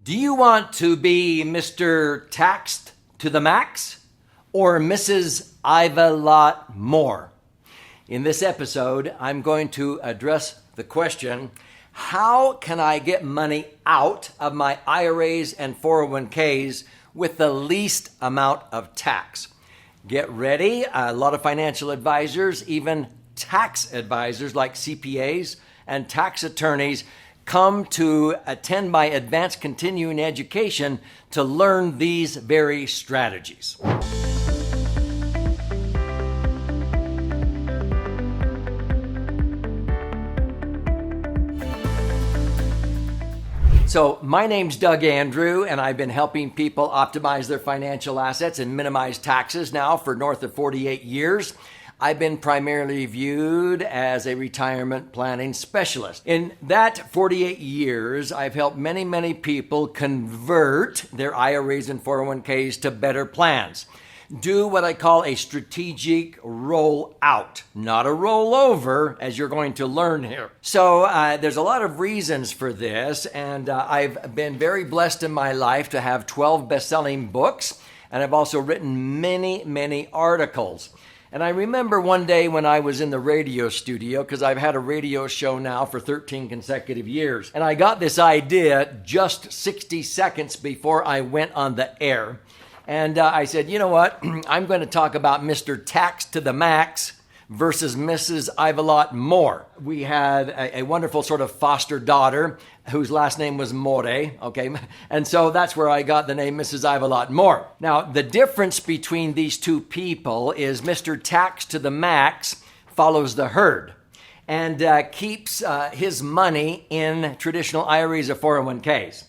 Do you want to be Mr. Taxed to the Max or Mrs. I've a lot more? In this episode, I'm going to address the question, how can I get money out of my IRAs and 401ks with the least amount of tax? Get ready. A lot of financial advisors, even tax advisors like CPAs and tax attorneys, come to attend my advanced continuing education to learn these very strategies. So my name's Doug Andrew, and I've been helping people optimize their financial assets and minimize taxes now for north of 48 years. I've been primarily viewed as a retirement planning specialist. In that 48 years, I've helped many people convert their IRAs and 401ks to better plans. Do what I call a strategic rollout, not a rollover, as you're going to learn here. So there's a lot of reasons for this, and I've been very blessed in my life to have 12 best-selling books, and I've also written many articles. And I remember one day when I was in the radio studio, because I've had a radio show now for 13 consecutive years, and I got this idea just 60 seconds before I went on the air. And I said, you know what? I'm going to talk about Mr. Taxed to the Max versus Mrs. I've a lot more. We had a wonderful sort of foster daughter whose last name was More, okay? And so that's where I got the name Mrs. I've a lot more. Now, the difference between these two people is Mr. Taxed to the Max follows the herd and keeps his money in traditional IRAs or 401ks.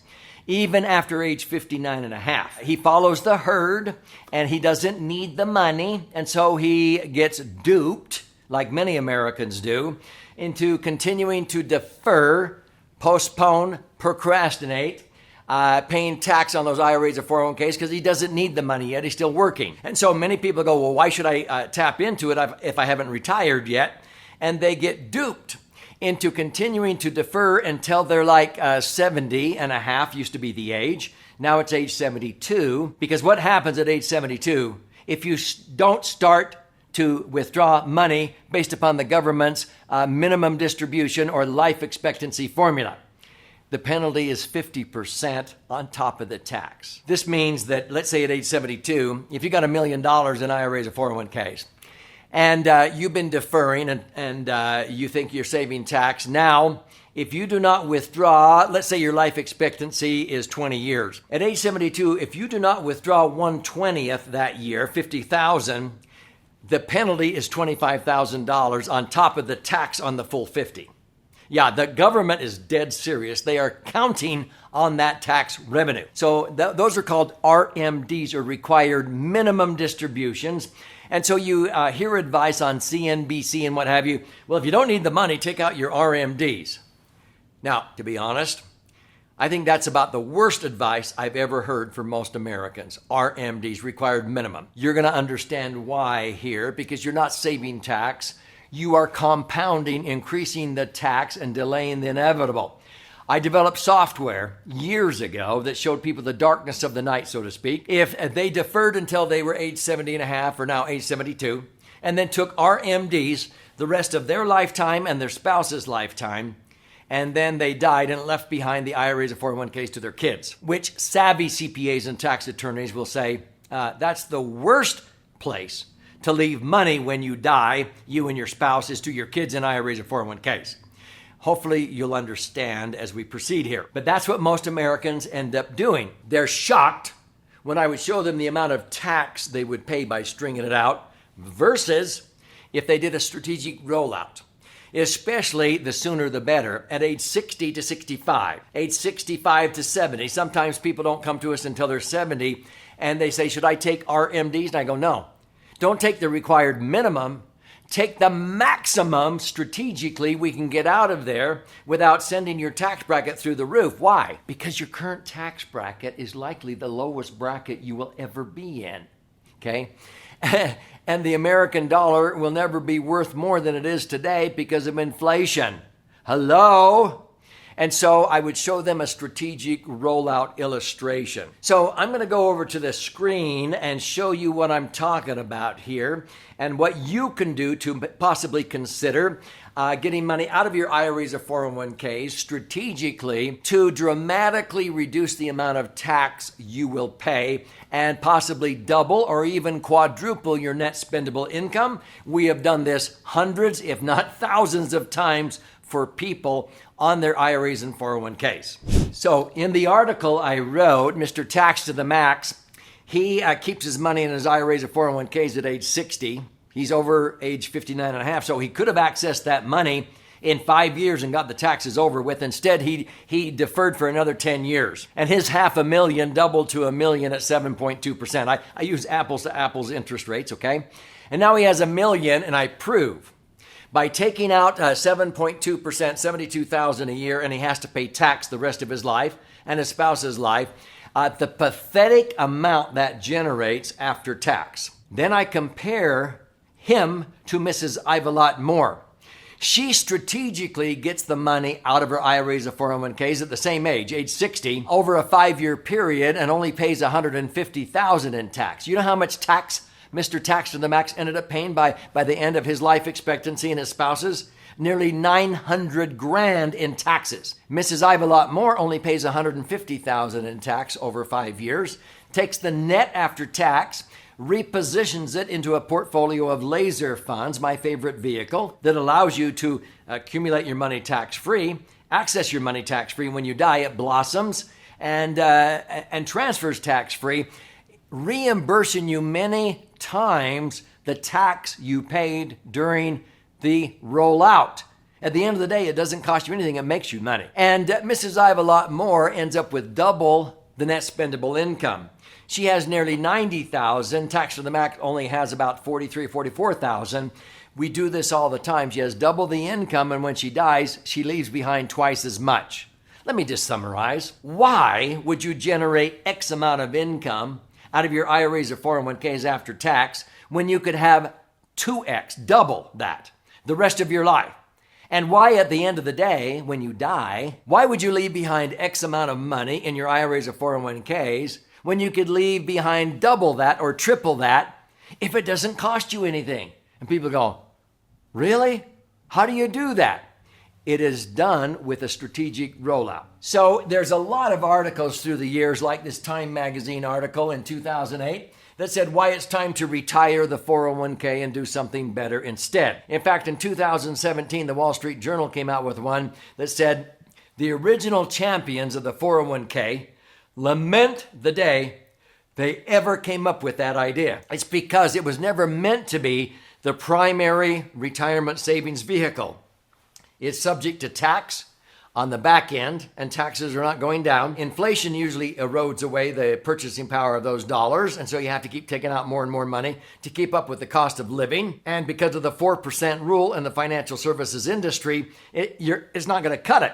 Even after age 59 and a half. He follows the herd and he doesn't need the money. And so he gets duped, like many Americans do, into continuing to defer, postpone, procrastinate, paying tax on those IRAs or 401ks because he doesn't need the money yet. He's still working. And so many people go, well, why should I tap into it if I haven't retired yet? And they get duped into continuing to defer until they're like 70 and a half, used to be the age. Now it's age 72, because what happens at age 72, if you don't start to withdraw money based upon the government's minimum distribution or life expectancy formula? The penalty is 50% on top of the tax. This means that, let's say at age 72, if you got $1 million in IRAs or 401ks, and you've been deferring and you think you're saving tax. Now, if you do not withdraw, let's say your life expectancy is 20 years. At age 72, if you do not withdraw 1/20th that year, $50,000, the penalty is $25,000 on top of the tax on the full 50. Yeah, the government is dead serious. They are counting on that tax revenue. So those are called RMDs, or required minimum distributions. And so you hear advice on CNBC and what have you. Well, if you don't need the money, take out your RMDs. Now, to be honest, I think that's about the worst advice I've ever heard for most Americans. RMDs, required minimum. You're going to understand why here, because you're not saving tax. You are compounding, increasing the tax and delaying the inevitable. I developed software years ago that showed people the darkness of the night, so to speak. If they deferred until they were age 70 and a half, or now age 72, and then took RMDs the rest of their lifetime and their spouse's lifetime, and then they died and left behind the IRAs and 401ks to their kids, which savvy CPAs and tax attorneys will say, that's the worst place to leave money when you die, you and your spouse, is to your kids in IRAs and 401ks. Hopefully you'll understand as we proceed here. But that's what most Americans end up doing. They're shocked when I would show them the amount of tax they would pay by stringing it out versus if they did a strategic rollout. Especially the sooner the better, at age 60 to 65, age 65 to 70. Sometimes people don't come to us until they're 70 and they say, should I take RMDs? And I go, no. Don't take the required minimum. Take the maximum strategically we can get out of there without sending your tax bracket through the roof. Why? Because your current tax bracket is likely the lowest bracket you will ever be in. Okay? And the American dollar will never be worth more than it is today because of inflation. Hello? And so I would show them a strategic rollout illustration. So I'm going to go over to the screen and show you what I'm talking about here and what you can do to possibly consider getting money out of your IRAs or 401ks strategically to dramatically reduce the amount of tax you will pay and possibly double or even quadruple your net spendable income. We have done this hundreds, if not thousands of times for people on their IRAs and 401ks. So in the article I wrote, Mr. Tax to the Max, he keeps his money in his IRAs or 401ks at age 60. He's over age 59 and a half, so he could have accessed that money in 5 years and got the taxes over with. Instead, he deferred for another 10 years. And his $500,000 doubled to $1 million at 7.2%. I use apples to apples interest rates, okay? And now he has $1 million, and I prove by taking out 7.2%, $72,000 a year, and he has to pay tax the rest of his life and his spouse's life, the pathetic amount that generates after tax. Then I compare him to Mrs. Ivalot Moore. She strategically gets the money out of her IRAs or 401ks at the same age 60, over a 5-year period, and only pays $150,000 in tax. You know how much tax Mr. Tax to the Max ended up paying by the end of his life expectancy and his spouse's? Nearly $900,000 in taxes. Mrs. Ivalot Moore only pays $150,000 in tax over 5 years, takes the net after tax, repositions it into a portfolio of laser funds, my favorite vehicle, that allows you to accumulate your money tax-free, access your money tax-free. When you die, it blossoms and transfers tax-free, reimbursing you many times the tax you paid during the rollout. At the end of the day, it doesn't cost you anything. It makes you money. And Mrs. Ivalot Moore ends up with double the net spendable income. She has nearly $90,000. Tax to the Max only has about $43,000, $44,000. We do this all the time. She has double the income, and when she dies, she leaves behind twice as much. Let me just summarize. Why would you generate X amount of income out of your IRAs or 401ks after tax when you could have 2X, double that, the rest of your life? And why at the end of the day, when you die, why would you leave behind X amount of money in your IRAs or 401ks when you could leave behind double that or triple that if it doesn't cost you anything? And people go, really? How do you do that? It is done with a strategic rollout. So there's a lot of articles through the years, like this Time magazine article in 2008, that said why it's time to retire the 401k and do something better instead. In fact, in 2017, the Wall Street Journal came out with one that said the original champions of the 401k lament the day they ever came up with that idea. It's because it was never meant to be the primary retirement savings vehicle. It's subject to tax on the back end, and taxes are not going down. Inflation usually erodes away the purchasing power of those dollars, and so you have to keep taking out more and more money to keep up with the cost of living. And because of the 4% rule in the financial services industry, it's not going to cut it.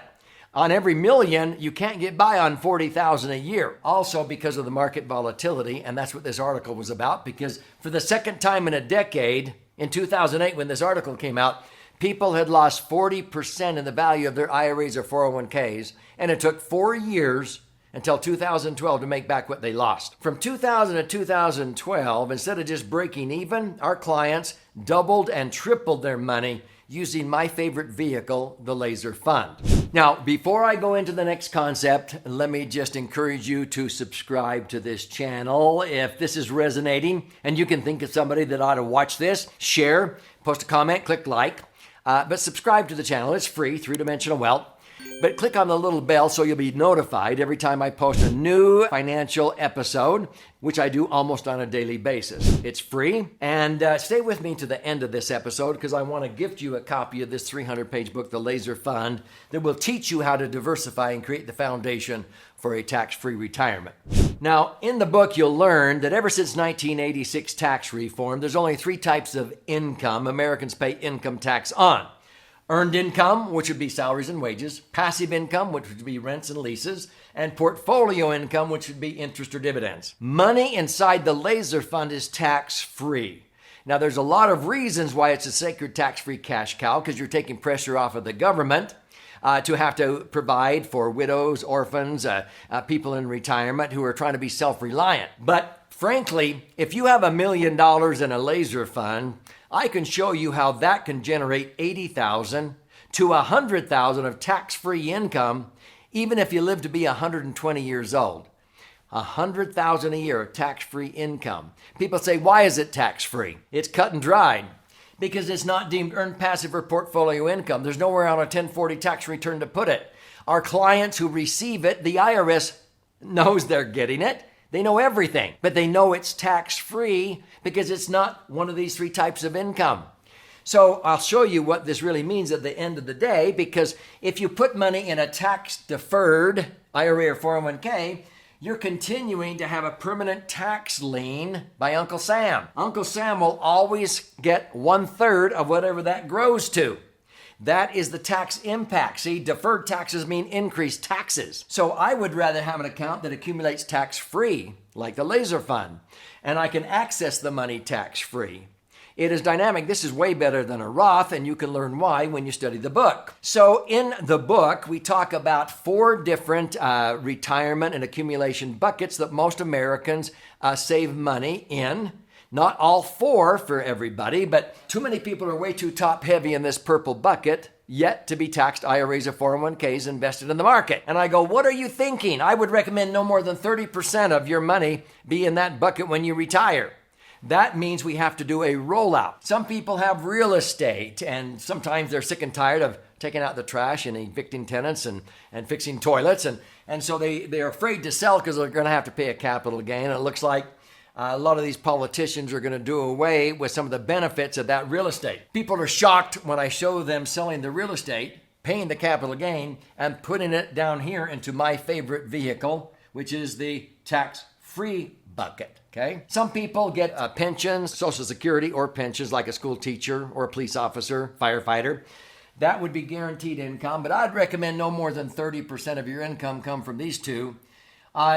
On every million, you can't get by on $40,000 a year. Also because of the market volatility, and that's what this article was about, because for the second time in a decade, in 2008 when this article came out, people had lost 40% in the value of their IRAs or 401ks, and it took 4 years until 2012 to make back what they lost. From 2000 to 2012, instead of just breaking even, our clients doubled and tripled their money using my favorite vehicle, the Laser Fund. Now, before I go into the next concept, let me just encourage you to subscribe to this channel. If this is resonating and you can think of somebody that ought to watch this, share, post a comment, click like. But subscribe to the channel. It's free, 3-dimensional wealth. But click on the little bell so you'll be notified every time I post a new financial episode, which I do almost on a daily basis. It's free. And stay with me to the end of this episode because I want to gift you a copy of this 300-page book, The Laser Fund, that will teach you how to diversify and create the foundation for a tax-free retirement. Now, in the book, you'll learn that ever since 1986 tax reform, there's only 3 types of income Americans pay income tax on. Earned income, which would be salaries and wages, passive income, which would be rents and leases, and portfolio income, which would be interest or dividends. Money inside the Laser Fund is tax-free. Now, there's a lot of reasons why it's a sacred tax-free cash cow, because you're taking pressure off of the government. to have to provide for widows, orphans, people in retirement who are trying to be self-reliant. But frankly, if you have $1 million in a laser fund, I can show you how that can generate $80,000 to $100,000 of tax-free income, even if you live to be 120 years old. $100,000 a year of tax-free income. People say, why is it tax-free? It's cut and dried. Because it's not deemed earned passive or portfolio income. There's nowhere on a 1040 tax return to put it. Our clients who receive it, the IRS knows they're getting it. They know everything, but they know it's tax-free because it's not one of these three types of income. So I'll show you what this really means at the end of the day, because if you put money in a tax-deferred IRA or 401k, you're continuing to have a permanent tax lien by Uncle Sam. Uncle Sam will always get 1/3 of whatever that grows to. That is the tax impact. See, deferred taxes mean increased taxes. So I would rather have an account that accumulates tax-free, like the laser fund, and I can access the money tax-free. It is dynamic. This is way better than a Roth, and you can learn why when you study the book. So in the book, we talk about 4 different retirement and accumulation buckets that most Americans save money in. Not all 4 for everybody, but too many people are way too top heavy in this purple bucket, yet to be taxed IRAs or 401ks invested in the market. And I go, what are you thinking? I would recommend no more than 30% of your money be in that bucket when you retire. That means we have to do a rollout. Some people have real estate, and sometimes they're sick and tired of taking out the trash and evicting tenants and fixing toilets. And so they're afraid to sell because they're going to have to pay a capital gain. And it looks like a lot of these politicians are going to do away with some of the benefits of that real estate. People are shocked when I show them selling the real estate, paying the capital gain, and putting it down here into my favorite vehicle, which is the tax-free bucket. Okay. Some people get pensions, Social Security or pensions, like a school teacher or a police officer, firefighter. That would be guaranteed income, but I'd recommend no more than 30% of your income come from these two.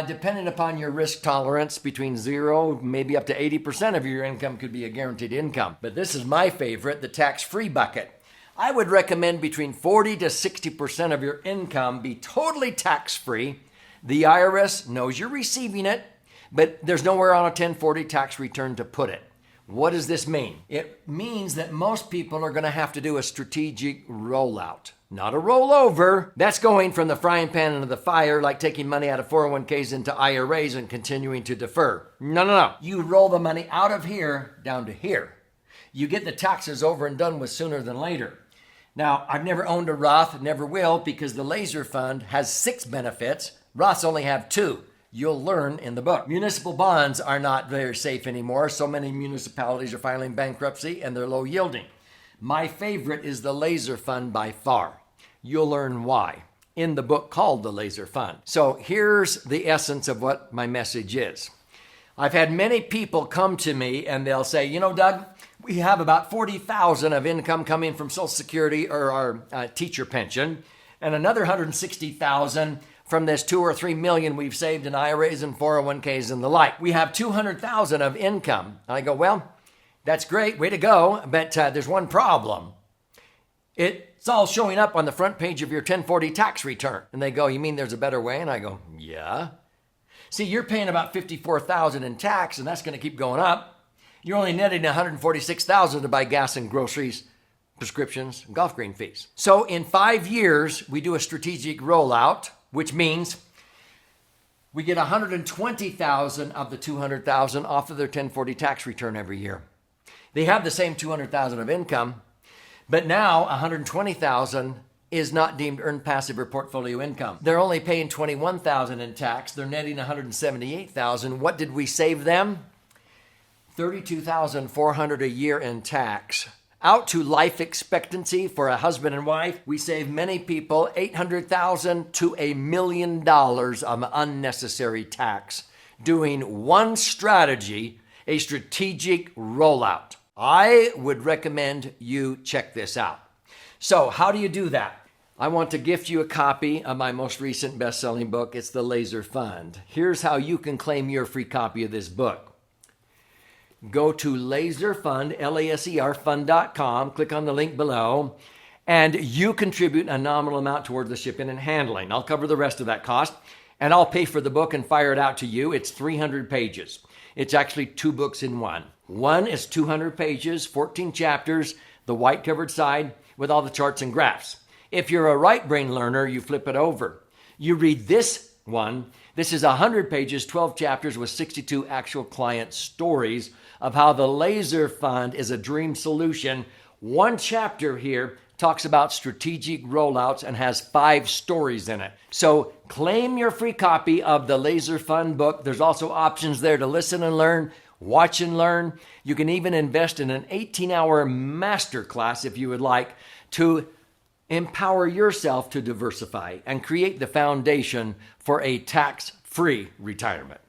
Depending upon your risk tolerance, between 0, maybe up to 80% of your income could be a guaranteed income. But this is my favorite, the tax-free bucket. I would recommend between 40 to 60% of your income be totally tax-free. The IRS knows you're receiving it, but there's nowhere on a 1040 tax return to put it. What does this mean? It means that most people are going to have to do a strategic rollout, not a rollover. That's going from the frying pan into the fire, like taking money out of 401ks into IRAs and continuing to defer. No. You roll the money out of here down to here. You get the taxes over and done with sooner than later. Now, I've never owned a Roth, never will, because the laser fund has 6 benefits. Roths only have 2. You'll learn in the book. Municipal bonds are not very safe anymore. So many municipalities are filing bankruptcy and they're low yielding. My favorite is the laser fund by far. You'll learn why in the book called The Laser Fund. So here's the essence of what my message is. I've had many people come to me and they'll say, you know, Doug, we have about $40,000 of income coming from Social Security or our teacher pension, and another $160,000 from this 2 or 3 million we've saved in IRAs and 401ks and the like. We have $200,000 of income. And I go, well, that's great, way to go, but there's one problem. It's all showing up on the front page of your 1040 tax return. And they go, you mean there's a better way? And I go, yeah. See, you're paying about $54,000 in tax, and that's going to keep going up. You're only netting $146,000 to buy gas and groceries, prescriptions, and golf green fees. So in 5 years, we do a strategic rollout, which means we get $120,000 of the $200,000 off of their 1040 tax return every year. They have the same $200,000 of income, but now $120,000 is not deemed earned passive or portfolio income. They're only paying $21,000 in tax. They're netting $178,000. What did we save them? $32,400 a year in tax. Out to life expectancy for a husband and wife, we save many people $800,000 to $1 million of unnecessary tax doing one strategy, a strategic rollout. I would recommend you check this out. So how do you do that? I want to gift you a copy of my most recent best-selling book. It's The Laser Fund. Here's how you can claim your free copy of this book. Go to laserfund, LASER, fund.com, click on the link below, and you contribute a nominal amount toward the shipping and handling. I'll cover the rest of that cost, and I'll pay for the book and fire it out to you. It's 300 pages. It's actually 2 books in one. One is 200 pages, 14 chapters, the white covered side with all the charts and graphs. If you're a right brain learner, you flip it over. You read this one. This is 100 pages, 12 chapters with 62 actual client stories of how the laser fund is a dream solution. One chapter here talks about strategic rollouts and has 5 stories in it. So claim your free copy of the Laser Fund book. There's also options there to listen and learn, watch and learn. You can even invest in an 18-hour masterclass if you would like to empower yourself to diversify and create the foundation for a tax-free retirement.